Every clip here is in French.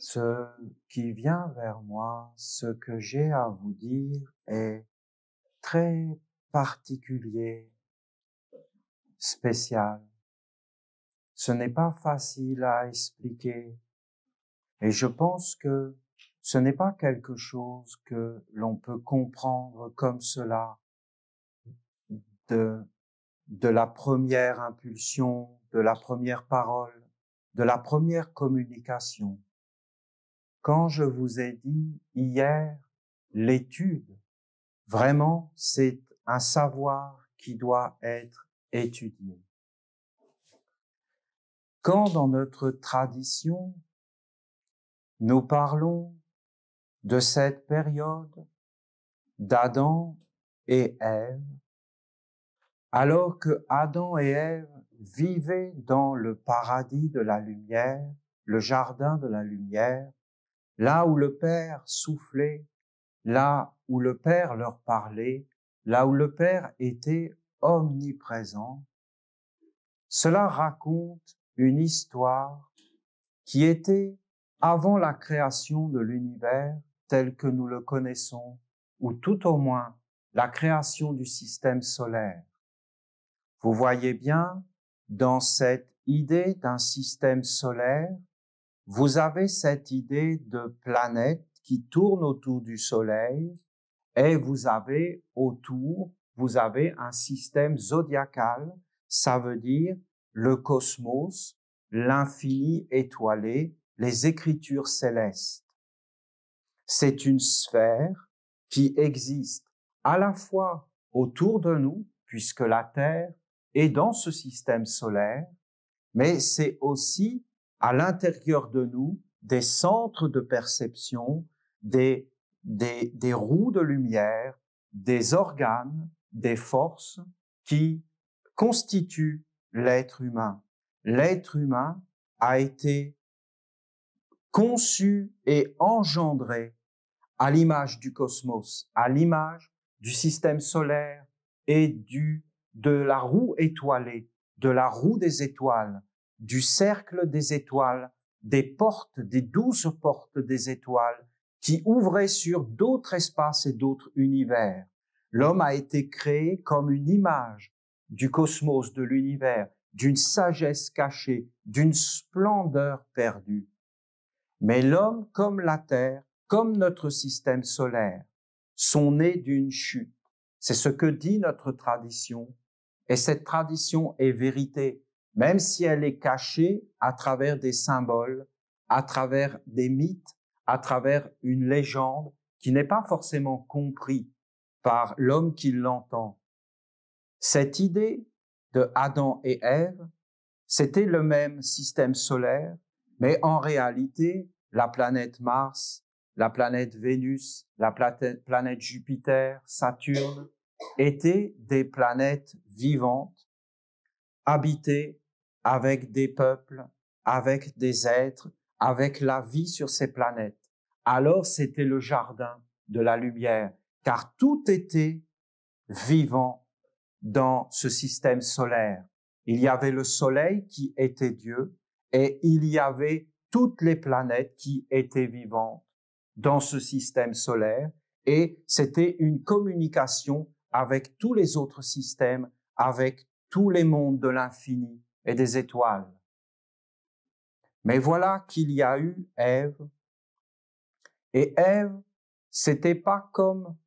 Ce qui vient vers moi, ce que j'ai à vous dire est très particulier, spécial. Ce n'est pas facile à expliquer et je pense que ce n'est pas quelque chose que l'on peut comprendre comme cela de, de la première impulsion, de la première parole, de la première communication. Quand je vous ai dit hier l'étude, vraiment, c'est un savoir qui doit être étudié. Quand dans notre tradition, nous parlons de cette période d'Adam et Ève, alors que Adam et Ève vivaient dans le paradis de la lumière, le jardin de la lumière, là où le Père soufflait, là où le Père leur parlait, là où le Père était omniprésent, cela raconte une histoire qui était avant la création de l'univers tel que nous le connaissons, ou tout au moins la création du système solaire. Vous voyez bien, dans cette idée d'un système solaire, vous avez cette idée de planète qui tourne autour du Soleil et vous avez un système zodiacal, ça veut dire le cosmos, l'infini étoilé, les écritures célestes. C'est une sphère qui existe à la fois autour de nous, puisque la Terre est dans ce système solaire, mais c'est aussi à l'intérieur de nous des centres de perception, des roues de lumière, des organes, des forces qui constituent l'être humain. L'être humain a été conçu et engendré à l'image du cosmos, à l'image du système solaire et de la roue étoilée, de la roue des étoiles, du cercle des étoiles, des portes, des 12 portes des étoiles qui ouvraient sur d'autres espaces et d'autres univers. L'homme a été créé comme une image du cosmos, de l'univers, d'une sagesse cachée, d'une splendeur perdue. Mais l'homme, comme la Terre, comme notre système solaire, sont nés d'une chute. C'est ce que dit notre tradition. Et cette tradition est vérité, même si elle est cachée à travers des symboles, à travers des mythes, à travers une légende qui n'est pas forcément comprise par l'homme qui l'entend. Cette idée de Adam et Ève, c'était le même système solaire, mais en réalité, la planète Mars, la planète Vénus, la planète Jupiter, Saturne, étaient des planètes vivantes, habitées avec des peuples, avec des êtres, avec la vie sur ces planètes. Alors c'était le jardin de la lumière, car tout était vivant dans ce système solaire. Il y avait le Soleil qui était Dieu et il y avait toutes les planètes qui étaient vivantes dans ce système solaire et c'était une communication avec tous les autres systèmes, avec tous les mondes de l'infini et des étoiles. Mais voilà qu'il y a eu Ève et Ève, c'était pas comme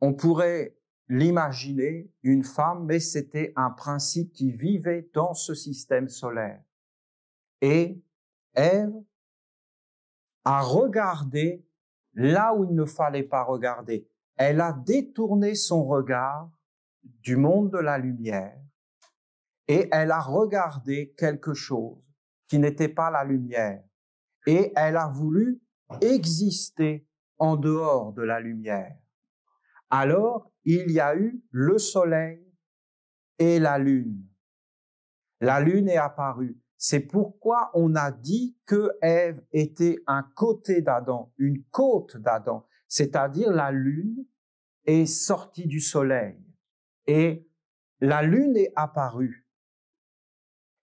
on pourrait l'imaginer, une femme, mais c'était un principe qui vivait dans ce système solaire. Et Ève a regardé là où il ne fallait pas regarder. Elle a détourné son regard du monde de la lumière et elle a regardé quelque chose qui n'était pas la lumière. Et elle a voulu exister en dehors de la lumière. Alors, il y a eu le soleil et la lune. La lune est apparue. C'est pourquoi on a dit que Ève était un côté d'Adam, une côte d'Adam, c'est-à-dire la lune est sortie du soleil et la lune est apparue.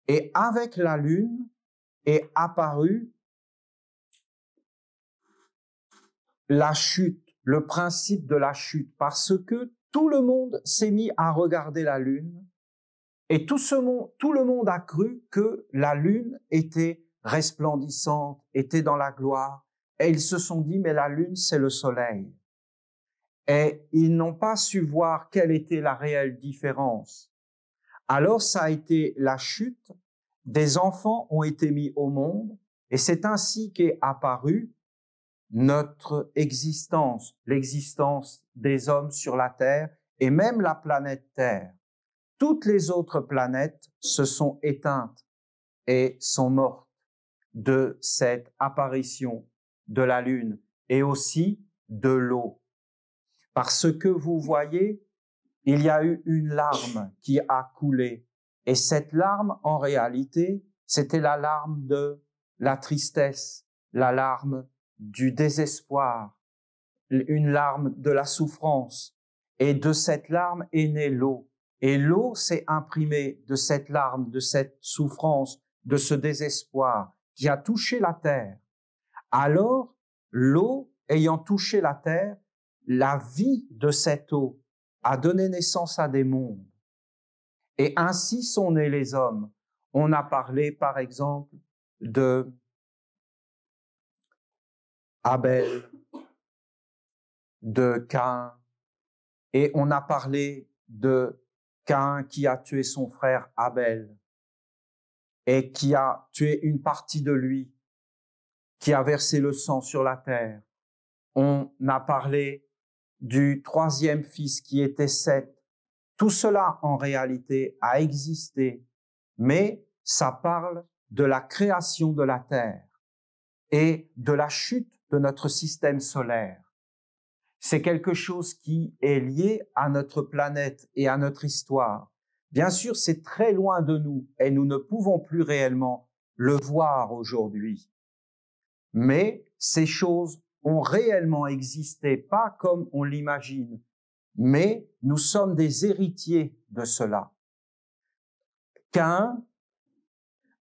Et avec la lune est apparue la chute, le principe de la chute, parce que tout le monde s'est mis à regarder la lune et tout le monde a cru que la lune était resplendissante, était dans la gloire, et ils se sont dit, mais la lune, c'est le soleil. Et ils n'ont pas su voir quelle était la réelle différence. Alors, ça a été la chute, des enfants ont été mis au monde, et c'est ainsi qu'est apparue notre existence, l'existence des hommes sur la Terre et même la planète Terre. Toutes les autres planètes se sont éteintes et sont mortes de cette apparition de la Lune et aussi de l'eau. Parce que vous voyez, il y a eu une larme qui a coulé. Et cette larme, en réalité, c'était la larme de la tristesse, la larme du désespoir, une larme de la souffrance. Et de cette larme est née l'eau. Et l'eau s'est imprimée de cette larme, de cette souffrance, de ce désespoir qui a touché la terre. Alors, l'eau ayant touché la terre, la vie de cette eau a donné naissance à des mondes. Et ainsi sont nés les hommes. On a parlé, par exemple, de Abel, de Caïn, et on a parlé de Caïn qui a tué son frère Abel et qui a tué une partie de lui, qui a versé le sang sur la terre. On a parlé du troisième fils qui était Seth. Tout cela, en réalité, a existé, mais ça parle de la création de la Terre et de la chute de notre système solaire. C'est quelque chose qui est lié à notre planète et à notre histoire. Bien sûr, c'est très loin de nous et nous ne pouvons plus réellement le voir aujourd'hui. Mais ces choses ont réellement existé, pas comme on l'imagine, mais nous sommes des héritiers de cela. Caïn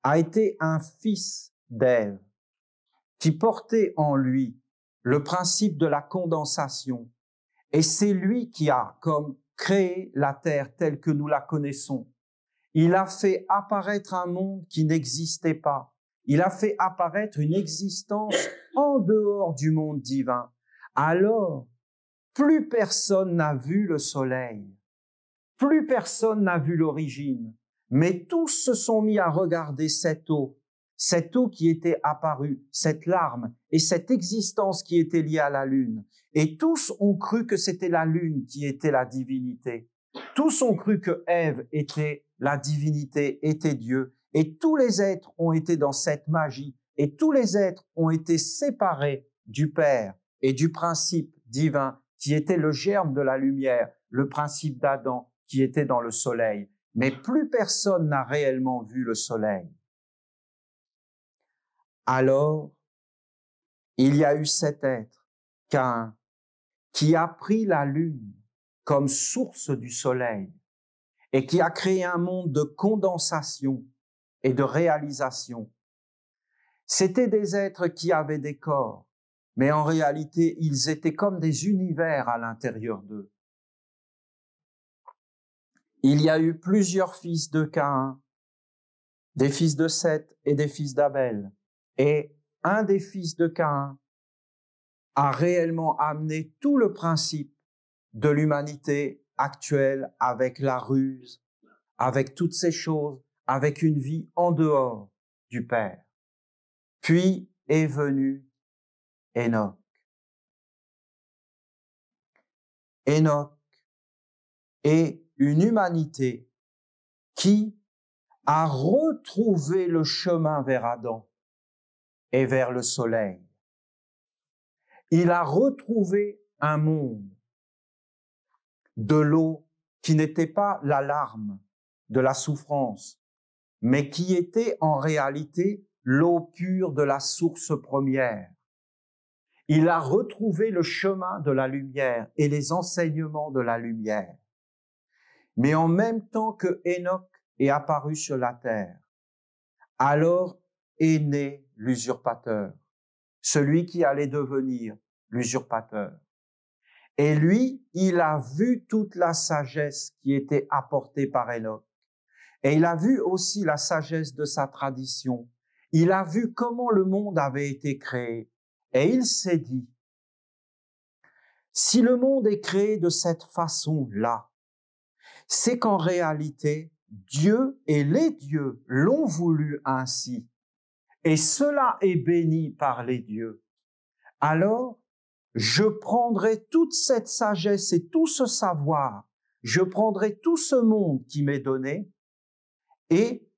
a été un fils d'Ève qui portait en lui le principe de la condensation. Et c'est lui qui a comme créé la terre telle que nous la connaissons. Il a fait apparaître un monde qui n'existait pas. Il a fait apparaître une existence en dehors du monde divin. Alors, plus personne n'a vu le soleil. Plus personne n'a vu l'origine. Mais tous se sont mis à regarder cette eau qui était apparue, cette larme et cette existence qui était liée à la lune. Et tous ont cru que c'était la lune qui était la divinité. Tous ont cru que Ève était la divinité, était Dieu. Et tous les êtres ont été dans cette magie. Et tous les êtres ont été séparés du Père et du principe divin qui était le germe de la lumière, le principe d'Adam qui était dans le soleil. Mais plus personne n'a réellement vu le soleil. Alors, il y a eu cet être, Caïn, qui a pris la lune comme source du soleil et qui a créé un monde de condensation et de réalisation. C'étaient des êtres qui avaient des corps, mais en réalité, ils étaient comme des univers à l'intérieur d'eux. Il y a eu plusieurs fils de Caïn, des fils de Seth et des fils d'Abel. Et un des fils de Caïn a réellement amené tout le principe de l'humanité actuelle avec la ruse, avec toutes ces choses, avec une vie en dehors du Père. Puis est venu Enoch. Enoch est une humanité qui a retrouvé le chemin vers Adam et vers le soleil. Il a retrouvé un monde de l'eau qui n'était pas la larme de la souffrance, mais qui était en réalité l'eau pure de la source première. Il a retrouvé le chemin de la lumière et les enseignements de la lumière. Mais en même temps que Enoch est apparu sur la terre, alors est né l'usurpateur, celui qui allait devenir l'usurpateur. Et lui, il a vu toute la sagesse qui était apportée par Enoch. Et il a vu aussi la sagesse de sa tradition. Il a vu comment le monde avait été créé. Et il s'est dit, si le monde est créé de cette façon-là, c'est qu'en réalité, Dieu et les dieux l'ont voulu ainsi. Et cela est béni par les dieux. Alors, je prendrai toute cette sagesse et tout ce savoir, je prendrai tout ce monde qui m'est donné et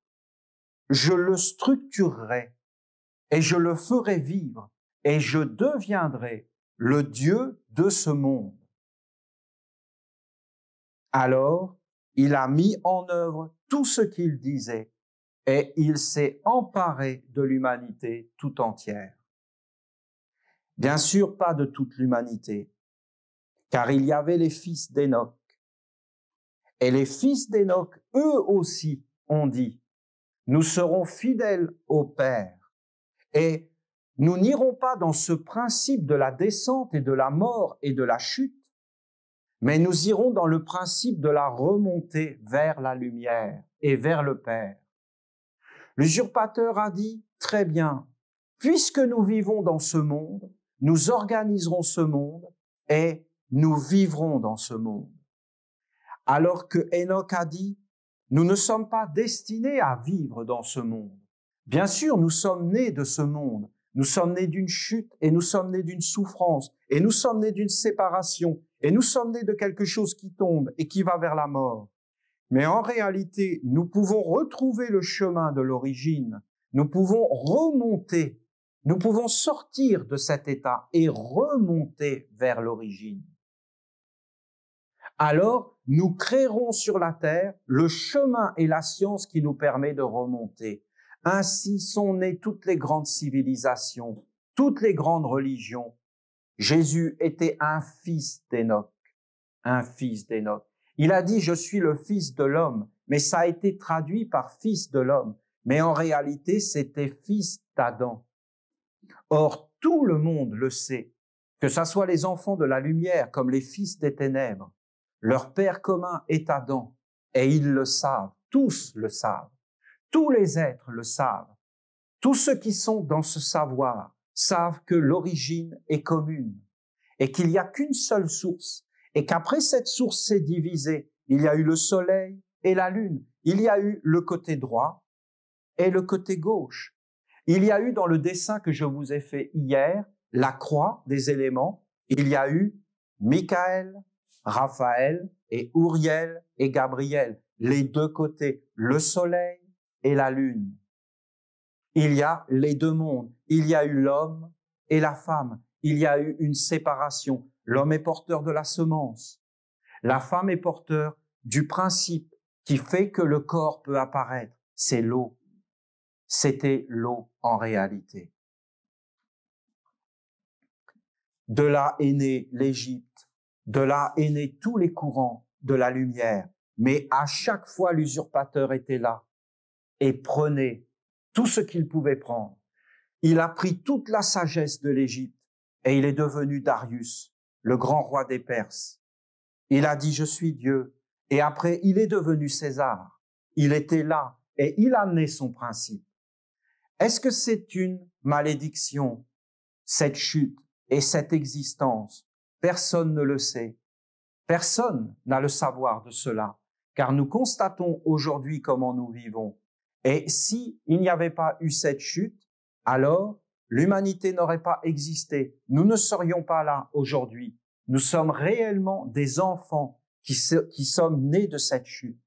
je le structurerai et je le ferai vivre et je deviendrai le Dieu de ce monde. Alors, il a mis en œuvre tout ce qu'il disait et il s'est emparé de l'humanité tout entière. Bien sûr, pas de toute l'humanité, car il y avait les fils d'Enoch. Et les fils d'Enoch, eux aussi, ont dit, nous serons fidèles au Père et nous n'irons pas dans ce principe de la descente et de la mort et de la chute, mais nous irons dans le principe de la remontée vers la lumière et vers le Père. L'usurpateur a dit, très bien, puisque nous vivons dans ce monde, nous organiserons ce monde et nous vivrons dans ce monde. Alors que Enoch a dit, nous ne sommes pas destinés à vivre dans ce monde. Bien sûr, nous sommes nés de ce monde. Nous sommes nés d'une chute et nous sommes nés d'une souffrance et nous sommes nés d'une séparation et nous sommes nés de quelque chose qui tombe et qui va vers la mort. Mais en réalité, nous pouvons retrouver le chemin de l'origine. Nous pouvons remonter. Nous pouvons sortir de cet état et remonter vers l'origine. Alors, nous créerons sur la terre le chemin et la science qui nous permet de remonter. Ainsi sont nées toutes les grandes civilisations, toutes les grandes religions. Jésus était un fils d'Enoch, un fils d'Enoch. Il a dit, je suis le fils de l'homme, mais ça a été traduit par fils de l'homme. Mais en réalité, c'était fils d'Adam. Or, tout le monde le sait, que ce soit les enfants de la lumière comme les fils des ténèbres. Leur père commun est Adam, et ils le savent, tous le savent. Tous les êtres le savent. Tous ceux qui sont dans ce savoir savent que l'origine est commune et qu'il n'y a qu'une seule source et qu'après cette source s'est divisée. Il y a eu le soleil et la lune. Il y a eu le côté droit et le côté gauche. Il y a eu dans le dessin que je vous ai fait hier la croix des éléments. Il y a eu Michael, Raphaël et Uriel et Gabriel. Les deux côtés, le soleil et la lune. Il y a les deux mondes. Il y a eu l'homme et la femme. Il y a eu une séparation. L'homme est porteur de la semence. La femme est porteur du principe qui fait que le corps peut apparaître. C'est l'eau. C'était l'eau en réalité. De là est né l'Égypte. De là est né tous les courants de la lumière. Mais à chaque fois, l'usurpateur était là et prenait tout ce qu'il pouvait prendre. Il a pris toute la sagesse de l'Égypte et il est devenu Darius, le grand roi des Perses. Il a dit, je suis Dieu. Et après, il est devenu César. Il était là et il a amené son principe. Est-ce que c'est une malédiction, cette chute et cette existence? Personne ne le sait. Personne n'a le savoir de cela, car nous constatons aujourd'hui comment nous vivons. Et si il n'y avait pas eu cette chute, alors l'humanité n'aurait pas existé. Nous ne serions pas là aujourd'hui. Nous sommes réellement des enfants qui sommes nés de cette chute.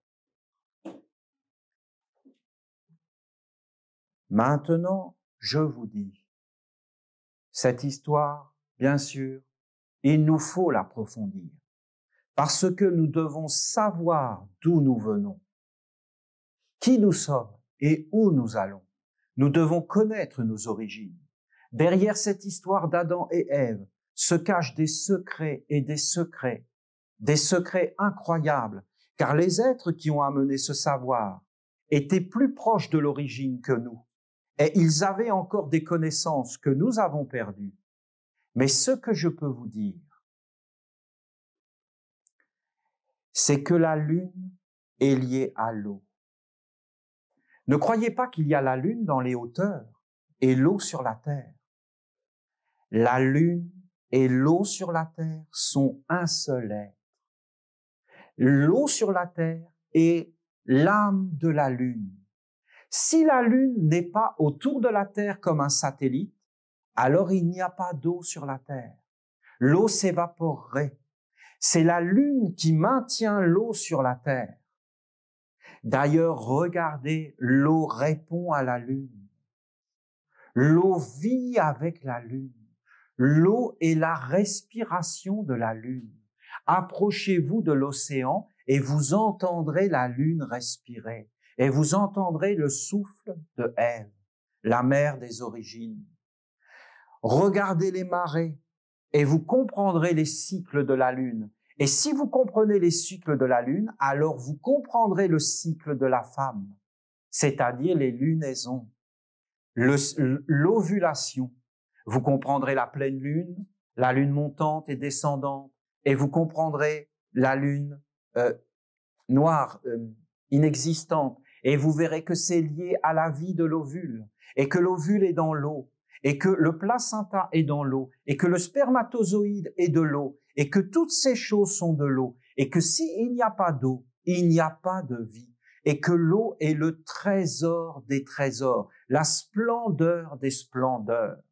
Maintenant, je vous dis, cette histoire, bien sûr, il nous faut l'approfondir, parce que nous devons savoir d'où nous venons, qui nous sommes et où nous allons. Nous devons connaître nos origines. Derrière cette histoire d'Adam et Ève se cachent des secrets et des secrets incroyables, car les êtres qui ont amené ce savoir étaient plus proches de l'origine que nous, et ils avaient encore des connaissances que nous avons perdues. Mais ce que je peux vous dire, c'est que la lune est liée à l'eau. Ne croyez pas qu'il y a la lune dans les hauteurs et l'eau sur la terre. La lune et l'eau sur la terre sont un seul être. L'eau sur la terre est l'âme de la lune. Si la lune n'est pas autour de la terre comme un satellite, alors il n'y a pas d'eau sur la terre. L'eau s'évaporerait. C'est la lune qui maintient l'eau sur la terre. D'ailleurs, regardez, l'eau répond à la lune. L'eau vit avec la lune. L'eau est la respiration de la lune. Approchez-vous de l'océan et vous entendrez la lune respirer. Et vous entendrez le souffle de Ève, la mère des origines. Regardez les marées et vous comprendrez les cycles de la lune. Et si vous comprenez les cycles de la lune, alors vous comprendrez le cycle de la femme, c'est-à-dire les lunaisons, l'ovulation. Vous comprendrez la pleine lune, la lune montante et descendante, et vous comprendrez la lune noire, inexistante, et vous verrez que c'est lié à la vie de l'ovule, et que l'ovule est dans l'eau, et que le placenta est dans l'eau, et que le spermatozoïde est de l'eau, et que toutes ces choses sont de l'eau, et que s'il n'y a pas d'eau, il n'y a pas de vie, et que l'eau est le trésor des trésors, la splendeur des splendeurs,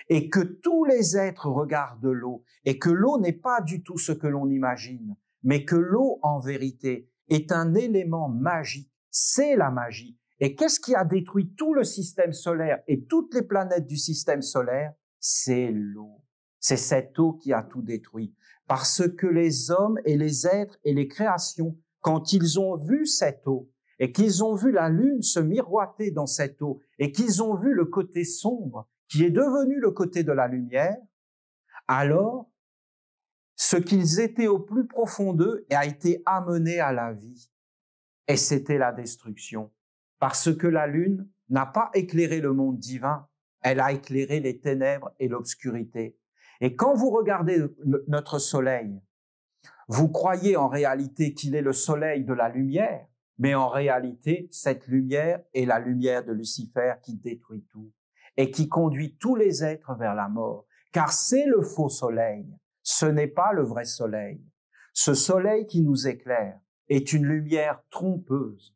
et que tous les êtres regardent l'eau, et que l'eau n'est pas du tout ce que l'on imagine, mais que l'eau, en vérité, est un élément magique, c'est la magie. Et qu'est-ce qui a détruit tout le système solaire et toutes les planètes du système solaire? C'est l'eau. C'est cette eau qui a tout détruit. Parce que les hommes et les êtres et les créations, quand ils ont vu cette eau, et qu'ils ont vu la lune se miroiter dans cette eau, et qu'ils ont vu le côté sombre, qui est devenu le côté de la lumière, alors, ce qu'ils étaient au plus profond d'eux a été amené à la vie. Et c'était la destruction. Parce que la lune n'a pas éclairé le monde divin, elle a éclairé les ténèbres et l'obscurité. Et quand vous regardez notre soleil, vous croyez en réalité qu'il est le soleil de la lumière, mais en réalité, cette lumière est la lumière de Lucifer qui détruit tout et qui conduit tous les êtres vers la mort. Car c'est le faux soleil, ce n'est pas le vrai soleil. Ce soleil qui nous éclaire est une lumière trompeuse.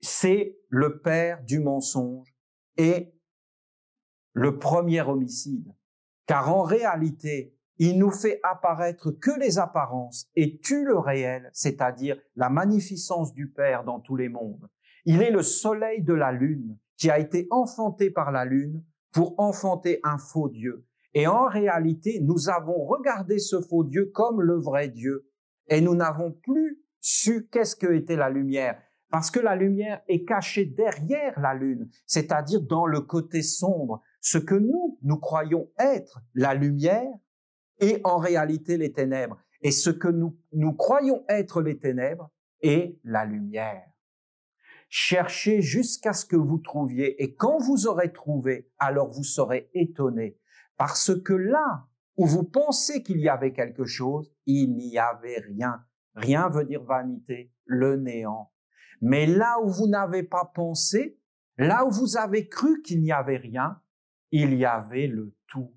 C'est le père du mensonge et le premier homicide. Car en réalité, il nous fait apparaître que les apparences et tue le réel, c'est-à-dire la magnificence du Père dans tous les mondes. Il est le soleil de la lune qui a été enfanté par la lune pour enfanter un faux Dieu. Et en réalité, nous avons regardé ce faux Dieu comme le vrai Dieu. Et nous n'avons plus su qu'est-ce que était la lumière. Parce que la lumière est cachée derrière la lune, c'est-à-dire dans le côté sombre. Ce que nous croyons être la lumière est en réalité les ténèbres. Et ce que nous croyons être les ténèbres est la lumière. Cherchez jusqu'à ce que vous trouviez. Et quand vous aurez trouvé, alors vous serez étonnés. Parce que là où vous pensez qu'il y avait quelque chose, il n'y avait rien. Rien veut dire vanité, le néant. Mais là où vous n'avez pas pensé, là où vous avez cru qu'il n'y avait rien, il y avait le tout.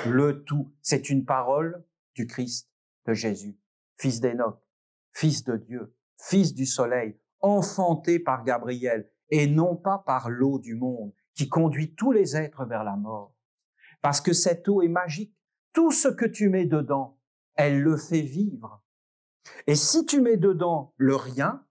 Le tout, c'est une parole du Christ, de Jésus, fils d'Enoch, fils de Dieu, fils du soleil, enfanté par Gabriel et non pas par l'eau du monde qui conduit tous les êtres vers la mort. Parce que cette eau est magique. Tout ce que tu mets dedans, elle le fait vivre. Et si tu mets dedans le rien,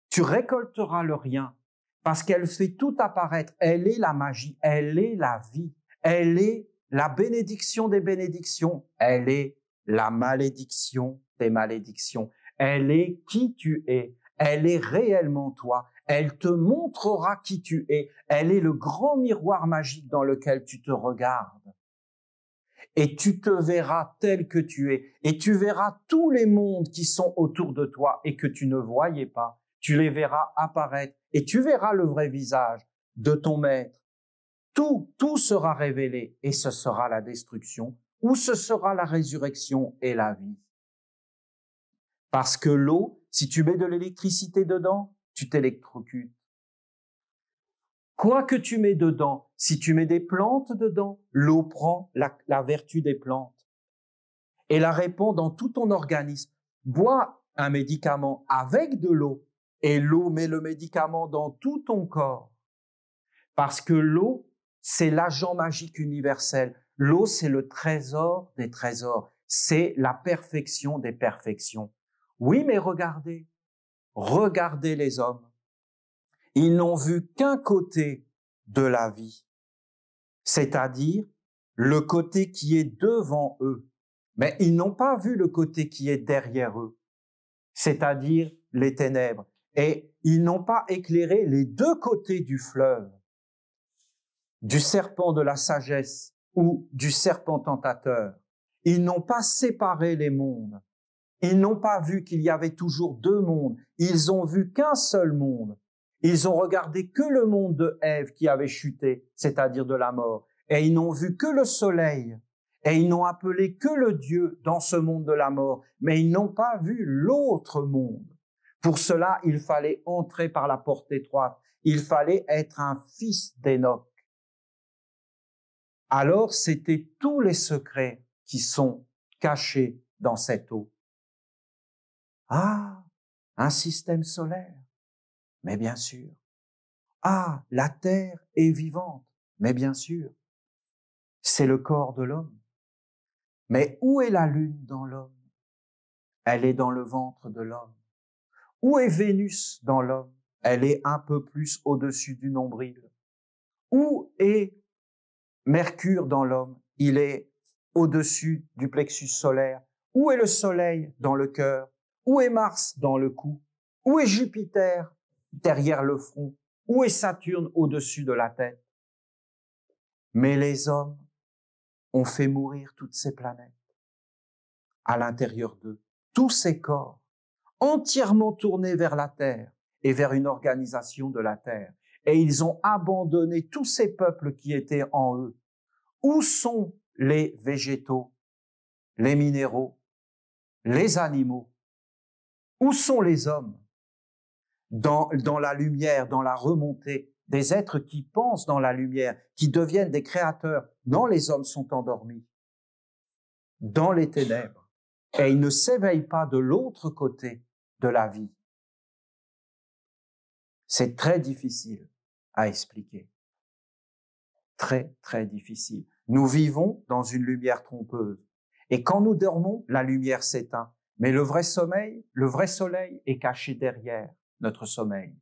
tu récolteras le rien. Parce qu'elle fait tout apparaître. Elle est la magie, elle est la vie, elle est la bénédiction des bénédictions, elle est la malédiction des malédictions. Elle est qui tu es, elle est réellement toi, elle te montrera qui tu es, elle est le grand miroir magique dans lequel tu te regardes. Et tu te verras tel que tu es, et tu verras tous les mondes qui sont autour de toi et que tu ne voyais pas. Tu les verras apparaître, et tu verras le vrai visage de ton maître. tout sera révélé et ce sera la destruction ou ce sera la résurrection et la vie. Parce que l'eau, si tu mets de l'électricité dedans, tu t'électrocutes. Quoi que tu mets dedans, si tu mets des plantes dedans, l'eau prend la vertu des plantes et la répand dans tout ton organisme. Bois un médicament avec de l'eau et l'eau met le médicament dans tout ton corps. Parce que l'eau, c'est l'agent magique universel. L'eau, c'est le trésor des trésors. C'est la perfection des perfections. Oui, mais regardez les hommes. Ils n'ont vu qu'un côté de la vie, c'est-à-dire le côté qui est devant eux. Mais ils n'ont pas vu le côté qui est derrière eux, c'est-à-dire les ténèbres. Et ils n'ont pas éclairé les deux côtés du fleuve, du serpent de la sagesse ou du serpent tentateur. Ils n'ont pas séparé les mondes. Ils n'ont pas vu qu'il y avait toujours deux mondes. Ils ont vu qu'un seul monde. Ils ont regardé que le monde de Ève qui avait chuté, c'est-à-dire de la mort. Et ils n'ont vu que le soleil. Et ils n'ont appelé que le Dieu dans ce monde de la mort. Mais ils n'ont pas vu l'autre monde. Pour cela, il fallait entrer par la porte étroite. Il fallait être un fils d'Enoch. Alors, c'était tous les secrets qui sont cachés dans cette eau. Ah, un système solaire. Mais bien sûr. Ah, la terre est vivante. Mais bien sûr. C'est le corps de l'homme. Mais où est la lune dans l'homme? Elle est dans le ventre de l'homme. Où est Vénus dans l'homme? Elle est un peu plus au-dessus du nombril. Où est Mercure dans l'homme? Il est au-dessus du plexus solaire. Où est le soleil dans le cœur? Où est Mars dans le cou? Où est Jupiter derrière le front? Où est Saturne au-dessus de la tête? Mais les hommes ont fait mourir toutes ces planètes à l'intérieur d'eux, tous ces corps entièrement tournés vers la Terre et vers une organisation de la Terre. Et ils ont abandonné tous ces peuples qui étaient en eux. Où sont les végétaux, les minéraux, les animaux? Où sont les hommes? Dans la lumière, dans la remontée, des êtres qui pensent dans la lumière, qui deviennent des créateurs. Non, les hommes sont endormis dans les ténèbres et ils ne s'éveillent pas de l'autre côté de la vie. C'est très difficile à expliquer. Très, très difficile. Nous vivons dans une lumière trompeuse. Et quand nous dormons, la lumière s'éteint. Mais le vrai soleil est caché derrière notre sommeil.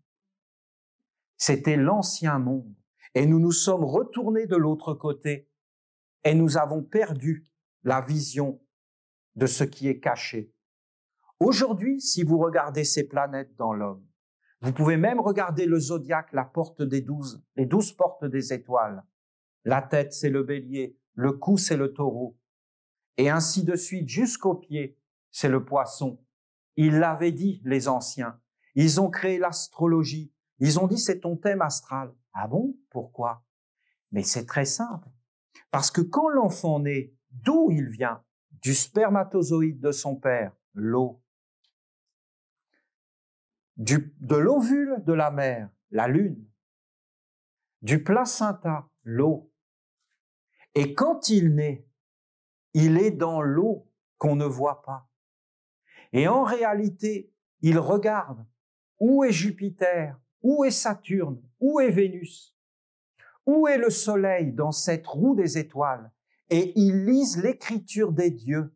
C'était l'ancien monde. Et nous nous sommes retournés de l'autre côté. Et nous avons perdu la vision de ce qui est caché. Aujourd'hui, si vous regardez ces planètes dans l'homme, vous pouvez même regarder le zodiaque, la porte des 12, les 12 portes des étoiles. La tête, c'est le bélier, le cou, c'est le taureau. Et ainsi de suite, jusqu'aux pieds, c'est le poisson. Ils l'avaient dit, les anciens. Ils ont créé l'astrologie. Ils ont dit, c'est ton thème astral. Ah bon? Pourquoi? Mais c'est très simple. Parce que quand l'enfant naît, d'où il vient? Du spermatozoïde de son père, l'eau. De l'ovule de la mère, la lune. Du placenta, l'eau. Et quand il naît, il est dans l'eau qu'on ne voit pas. Et en réalité, il regarde où est Jupiter, où est Saturne, où est Vénus, où est le soleil dans cette roue des étoiles. Et il lise l'écriture des dieux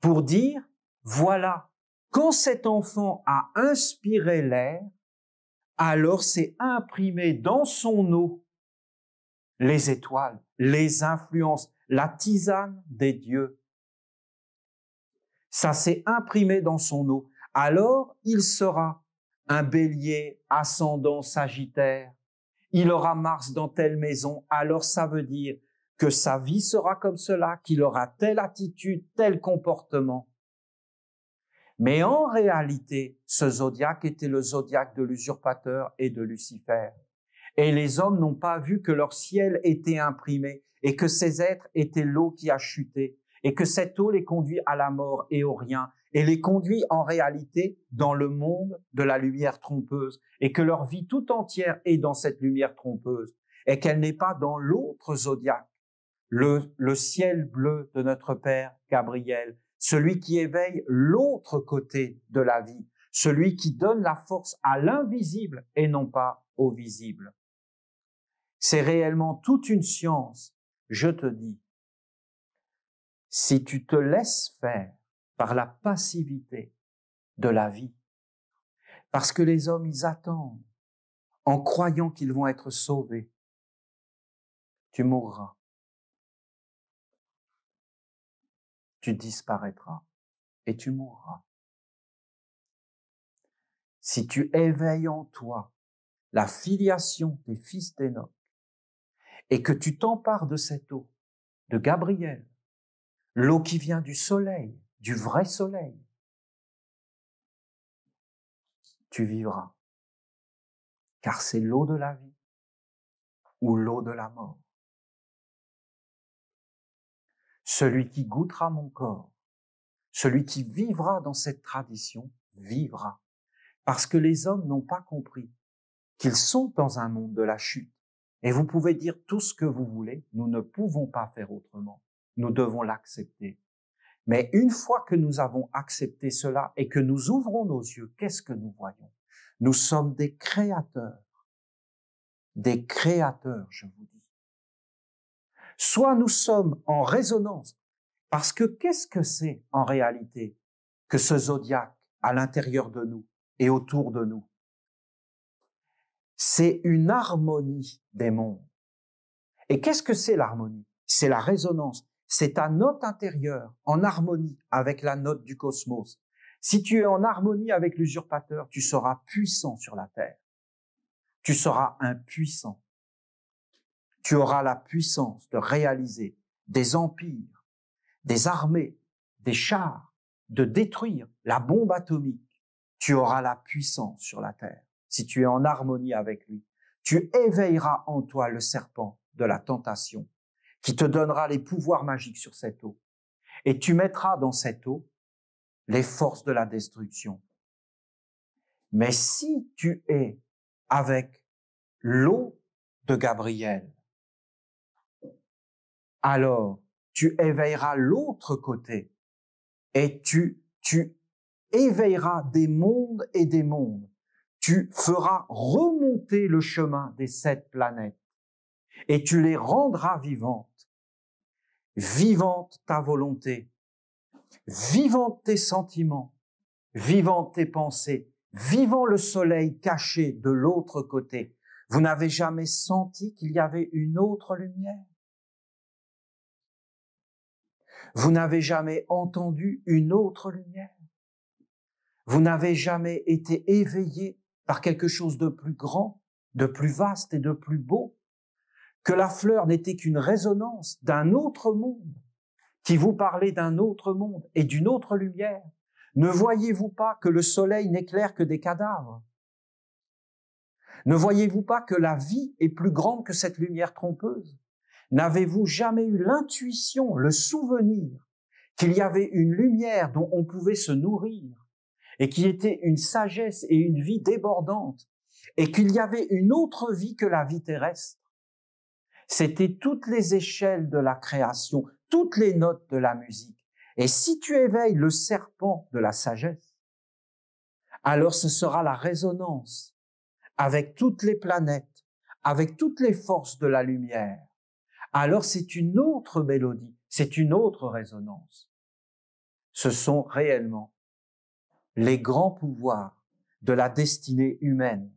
pour dire, voilà, quand cet enfant a inspiré l'air, alors c'est imprimé dans son eau les étoiles, les influences, la tisane des dieux. Ça s'est imprimé dans son eau. Alors, il sera un bélier ascendant Sagittaire. Il aura Mars dans telle maison. Alors, ça veut dire que sa vie sera comme cela, qu'il aura telle attitude, tel comportement. Mais en réalité, ce zodiaque était le zodiaque de l'usurpateur et de Lucifer. Et les hommes n'ont pas vu que leur ciel était imprimé et que ces êtres étaient l'eau qui a chuté et que cette eau les conduit à la mort et au rien et les conduit en réalité dans le monde de la lumière trompeuse et que leur vie tout entière est dans cette lumière trompeuse et qu'elle n'est pas dans l'autre zodiaque, le ciel bleu de notre Père Gabriel, celui qui éveille l'autre côté de la vie, celui qui donne la force à l'invisible et non pas au visible. C'est réellement toute une science, je te dis. Si tu te laisses faire par la passivité de la vie, parce que les hommes, ils attendent en croyant qu'ils vont être sauvés, tu mourras. Tu disparaîtras et tu mourras. Si tu éveilles en toi la filiation des fils d'Enoch et que tu t'empares de cette eau, de Gabriel, l'eau qui vient du soleil, du vrai soleil, tu vivras, car c'est l'eau de la vie ou l'eau de la mort. Celui qui goûtera mon corps, celui qui vivra dans cette tradition, vivra. Parce que les hommes n'ont pas compris qu'ils sont dans un monde de la chute. Et vous pouvez dire tout ce que vous voulez, nous ne pouvons pas faire autrement. Nous devons l'accepter. Mais une fois que nous avons accepté cela et que nous ouvrons nos yeux, qu'est-ce que nous voyons? Nous sommes des créateurs. Des créateurs, je vous dis. Soit nous sommes en résonance, parce que qu'est-ce que c'est en réalité que ce zodiaque à l'intérieur de nous et autour de nous? C'est une harmonie des mondes. Et qu'est-ce que c'est l'harmonie? C'est la résonance. C'est ta note intérieure en harmonie avec la note du cosmos. Si tu es en harmonie avec l'usurpateur, tu seras puissant sur la terre. Tu seras impuissant. Tu auras la puissance de réaliser des empires, des armées, des chars, de détruire la bombe atomique. Tu auras la puissance sur la terre. Si tu es en harmonie avec lui, tu éveilleras en toi le serpent de la tentation qui te donnera les pouvoirs magiques sur cette eau. Et tu mettras dans cette eau les forces de la destruction. Mais si tu es avec l'eau de Gabriel, alors tu éveilleras l'autre côté et tu éveilleras des mondes et des mondes. Tu feras remonter le chemin des 7 planètes et tu les rendras vivantes. Vivante ta volonté, vivante tes sentiments, vivante tes pensées, vivant le soleil caché de l'autre côté. Vous n'avez jamais senti qu'il y avait une autre lumière? Vous n'avez jamais entendu une autre lumière? Vous n'avez jamais été éveillé par quelque chose de plus grand, de plus vaste et de plus beau? Que la fleur n'était qu'une résonance d'un autre monde, qui vous parlait d'un autre monde et d'une autre lumière? Ne voyez-vous pas que le soleil n'éclaire que des cadavres? Ne voyez-vous pas que la vie est plus grande que cette lumière trompeuse? N'avez-vous jamais eu l'intuition, le souvenir qu'il y avait une lumière dont on pouvait se nourrir et qui était une sagesse et une vie débordante et qu'il y avait une autre vie que la vie terrestre? C'était toutes les échelles de la création, toutes les notes de la musique. Et si tu éveilles le serpent de la sagesse, alors ce sera la résonance avec toutes les planètes, avec toutes les forces de la lumière. Alors c'est une autre mélodie, c'est une autre résonance. Ce sont réellement les grands pouvoirs de la destinée humaine